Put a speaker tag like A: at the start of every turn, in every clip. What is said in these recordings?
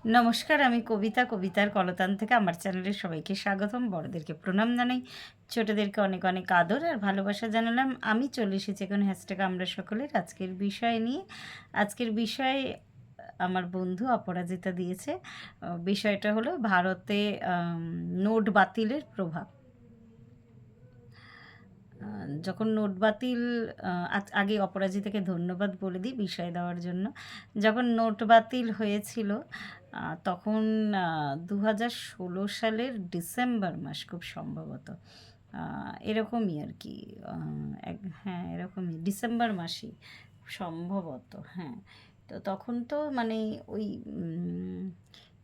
A: নমস্কার, আমি কবিতা। কবিতার কলতান থেকে আমার চ্যানেলে সবাইকে স্বাগতম। বড়দেরকে প্রণাম জানাই, ছোটদেরকে অনেক অনেক আদর আর ভালোবাসা জানালাম। আমি চলে এসেছি এখন হ্যাশট্যাগ আমরা সকলের আজকের বিষয় নিয়ে। আজকের বিষয় আমার বন্ধু অপরাজিতা দিয়েছে। বিষয়টা হলো ভারতে নোট বাতিলের প্রভাব। যখন নোট বাতিল আগে অপরাজিতাকে ধন্যবাদ বলে দিই বিষয় দেওয়ার জন্য। যখন নোট বাতিল হয়েছিল তখন ২০১৬ সালের ডিসেম্বর মাস খুব সম্ভবত। এরকমই আর কি। হ্যাঁ, এরকমই ডিসেম্বর মাসেই সম্ভবত। হ্যাঁ, তো তখন তো মানে ওই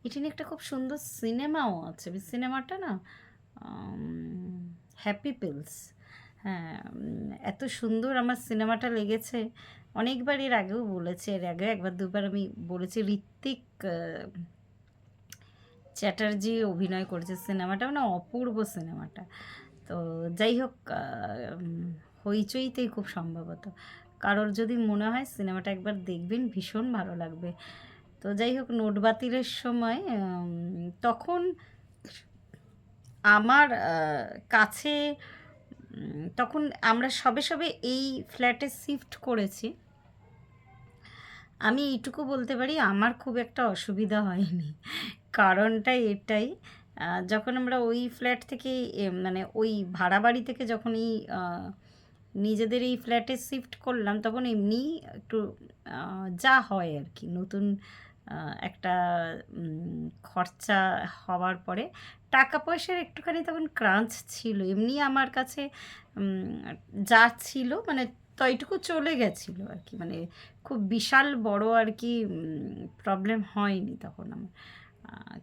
A: এটা নিয়ে একটা খুব সুন্দর সিনেমাও আছে। ওই সিনেমাটা না হ্যাপি পিলস। হ্যাঁ, এত সুন্দর আমার সিনেমাটা লেগেছে। অনেকবার এর আগেও বলেছি, এর আগেও একবার দুবার আমি বলেছি। ঋত্বিক চ্যাটার্জি অভিনয় করেছে সিনেমাটা, মানে অপূর্ব সিনেমাটা। তো যাই হোক, হইচইতেই খুব সম্ভবত। কারোর যদি মনে হয় সিনেমাটা একবার দেখবেন, ভীষণ ভালো লাগবে। তো যাই হোক, নোট বাতিলের সময় তখন আমার কাছে তখন আমরা সবে সবে এই ফ্ল্যাটে শিফট করেছি। আমি এইটুকু বলতে পারি আমার খুব একটা অসুবিধা হয়নি। কারণটা এটাই, যখন আমরা ওই ফ্ল্যাট থেকে মানে ওই ভাড়া বাড়ি থেকে যখন এই নিজেদের এই ফ্ল্যাটে শিফট করলাম তখন এমনি একটু যা হয় আর কি, নতুন একটা খরচা হওয়ার পরে টাকা পয়সার একটুখানি তখন ক্রাঞ্চ ছিল। এমনি আমার কাছে যা ছিল মানে তইটুকু চলে গেছিলো আর কি, মানে খুব বিশাল বড় আর কি প্রবলেম হয়নি তখন আমার।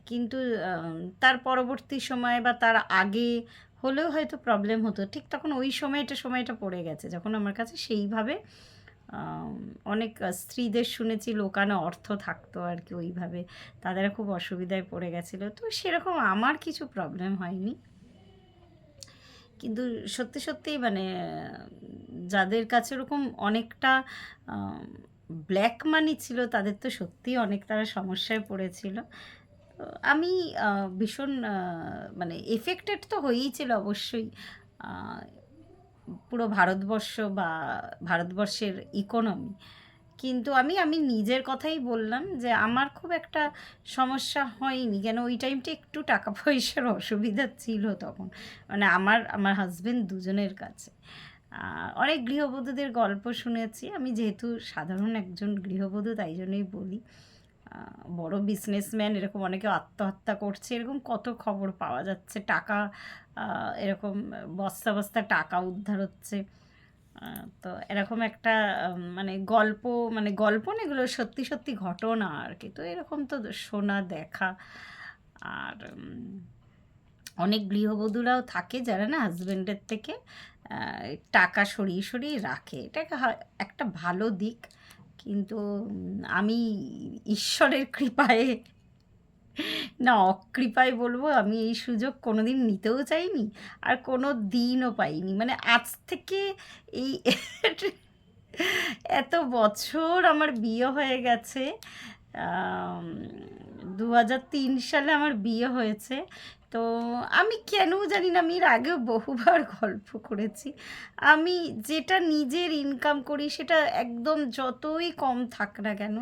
A: কিন্তু তার পরবর্তী সময় বা তার আগে হলেও হয়তো প্রবলেম হতো। ঠিক তখন ওই সময়টা পড়ে গেছে যখন আমার কাছে সেইভাবে অনেক স্ত্রীদের শুনেছি লোকানো অর্থ থাকতো আর কি, ওইভাবে তাদের খুব অসুবিধায় পড়ে গেছিলো। তো সেরকম আমার কিছু প্রবলেম হয়নি। কিন্তু সত্যি সত্যিই মানে যাদের কাছে ওরকম অনেকটা ব্ল্যাক মানি ছিল তাদের তো সত্যিই অনেক তারা সমস্যায় পড়েছিল। তো আমি ভীষণ মানে এফেক্টেড তো হয়েইছিল অবশ্যই। পুরো ভারতবর্ষ বা ভারতবর্ষের ইকোনমি। কিন্তু আমি আমি নিজের কথাই বললাম যে আমার খুব একটা সমস্যা হয়নি। কেন ওই টাইমটা একটু টাকা পয়সার অসুবিধা ছিল তখন, মানে আমার হাজবেন্ড দুজনের কাছে। অনেক গৃহবধূদের গল্প শুনেছি আমি, যেহেতু সাধারণ একজন গৃহবধূ তাই জন্যই বলি। বড় বিজনেসম্যান এরকম অনেকে আত্মহত্যা করছে, এরকম কত খবর পাওয়া যাচ্ছে। টাকা এরকম বস্তা বস্তা টাকা উদ্ধার হচ্ছে। তো এরকম একটা মানে গল্প না, এগুলো সত্যি সত্যি ঘটনা আর কি। তো এরকম তো শোনা দেখা। আর অনেক গৃহবধূরাও থাকে যারা না হাজব্যান্ডের থেকে টাকা সরিয়ে সরিয়ে রাখে। এটা একটা ভালো দিক। কিন্তু আমি ঈশ্বরের কৃপায় না অকৃপায় বলবো, আমি এই সুযোগ কোনোদিন নিতেও চাইনি আর কোনো দিনও পাইনি। মানে আজ থেকে এই এত বছর আমার বিয়ে হয়ে গেছে। 2003 সালে আমার বিয়ে হয়েছে। তো আমি কেন জানি না, আমি এর আগেও বহুবার গল্প করেছি। আমি যেটা নিজের ইনকাম করি সেটা একদম যতই কম থাক না কেন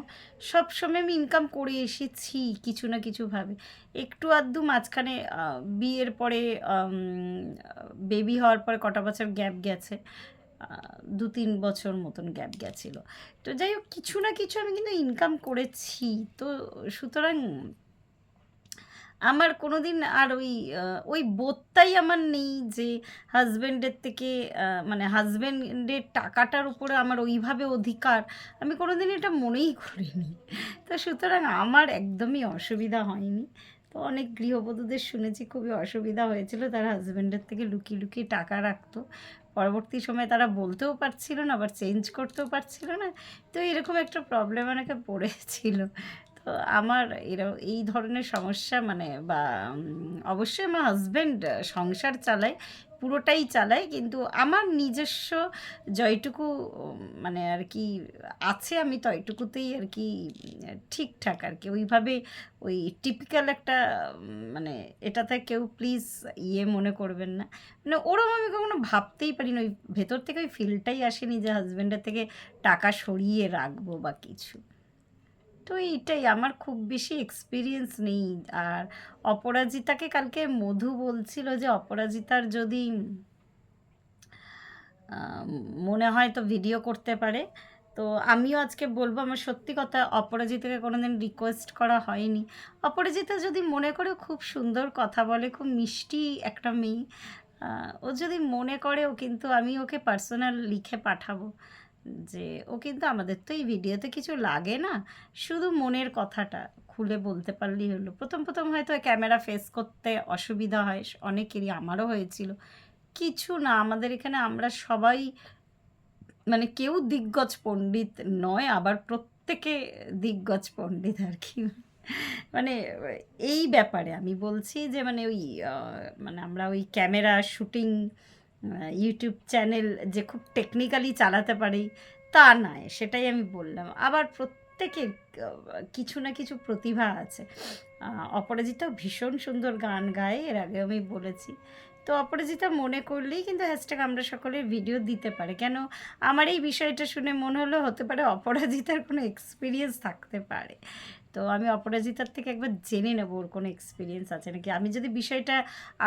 A: সবসময় আমি ইনকাম করে এসেছি কিছু না কিছুভাবে। একটু আধটু মাঝখানে বিয়ের পরে বেবি হওয়ার পরে কটা বছর গ্যাপ গেছে, 2-3 বছর মতন গ্যাপ গেছিলো। তো যাই হোক, কিছু না কিছু আমি কিন্তু ইনকাম করেছি। তো সুতরাং আমার কোনো দিন আর ওই বোধটাই আমার নেই যে হাজব্যান্ডের থেকে মানে হাজব্যান্ডের টাকাটার উপরে আমার ওইভাবে অধিকার। আমি কোনো দিন এটা মনেই করিনি। তো সুতরাং আমার একদমই অসুবিধা হয়নি। তো অনেক গৃহবধূদের শুনেছি খুবই অসুবিধা হয়েছিল, তারা হাজব্যান্ডের থেকে লুকিয়ে লুকিয়ে টাকা রাখতো। পরবর্তী সময়ে তারা বলতেও পারছিল না, আবার চেঞ্জ করতেও পারছিল না। তো এরকম একটা প্রবলেম অনেকে পড়েছিল। তো আমার এই ধরনের সমস্যা মানে বা অবশ্যই আমার হাজব্যান্ড সংসার চালায়, পুরোটাই চালাই, কিন্তু আমার নিজস্ব যতটুকু মানে আর কি আছে আমি ততটুকুতেই আর কি ঠিকঠাক আর কি। ওইভাবে ওই টিপিক্যাল একটা মানে এটাতে কেউ প্লিজ মনে করবেন না, মানে ওরম আমি কখনো ভাবতেই পারি না, ওই ভেতর থেকে ওই ফিলটাই আসেনি যে হাজব্যান্ডের থেকে টাকা সরিয়ে রাখবো বা কিছু। তো এইটাই, আমার খুব বেশি এক্সপিরিয়েন্স নেই। আর অপরাজিতাকে কালকে মধু বলছিল যে অপরাজিতার যদি মনে হয় তো ভিডিও করতে পারে। তো আমিও আজকে বলবো, আমার সত্যি কথা অপরাজিতাকে কোনোদিন রিকোয়েস্ট করা হয়নি। অপরাজিতা যদি মনে করে, খুব সুন্দর কথা বলে, খুব মিষ্টি একটা মেয়ে, ও যদি মনে করে, ও কিন্তু আমি ওকে পার্সোনাল লিখে পাঠাবো যে ও কিন্তু আমাদের তো এই ভিডিওতে কিছু লাগে না, শুধু মনের কথাটা খুলে বলতে পারলেই হলো। প্রথম প্রথম হয়তো ক্যামেরা ফেস করতে অসুবিধা হয় অনেকেরই, আমারও হয়েছিল। কিছু না, আমাদের এখানে আমরা সবাই মানে কেউ দিগ্গজ পণ্ডিত নয়, আবার প্রত্যেকে দিগ্গজ পণ্ডিত আর কি। মানে এই ব্যাপারে আমি বলছি যে মানে ওই মানে আমরা ওই ক্যামেরা শুটিং ইউটিউব চ্যানেল যে খুব টেকনিক্যালি চালাতে পারি তা নয়, সেটাই আমি বললাম। আবার প্রত্যেকের কিছু না কিছু প্রতিভা আছে। অপরাজিতাও ভীষণ সুন্দর গান গায়, এর আগে আমি বলেছি। তো অপরাজিতা মনে করলেই কিন্তু হ্যাশট্যাগ আমরা সকলের ভিডিও দিতে পারে। কেন আমার এই বিষয়টা শুনে মনে হলো হতে পারে অপরাজিতার কোনো এক্সপিরিয়েন্স থাকতে পারে। তো আমি অপরাজিতার থেকে একবার জেনে নেবো ওর কোনো এক্সপিরিয়েন্স আছে নাকি। আমি যদি বিষয়টা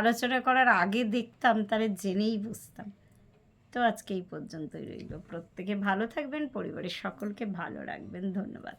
A: আলোচনা করার আগে দেখতাম তাহলে জেনেই বুঝতাম। তো আজকে এই পর্যন্তই রইল। প্রত্যেকে ভালো থাকবেন, পরিবারের সকলকে ভালো রাখবেন। ধন্যবাদ।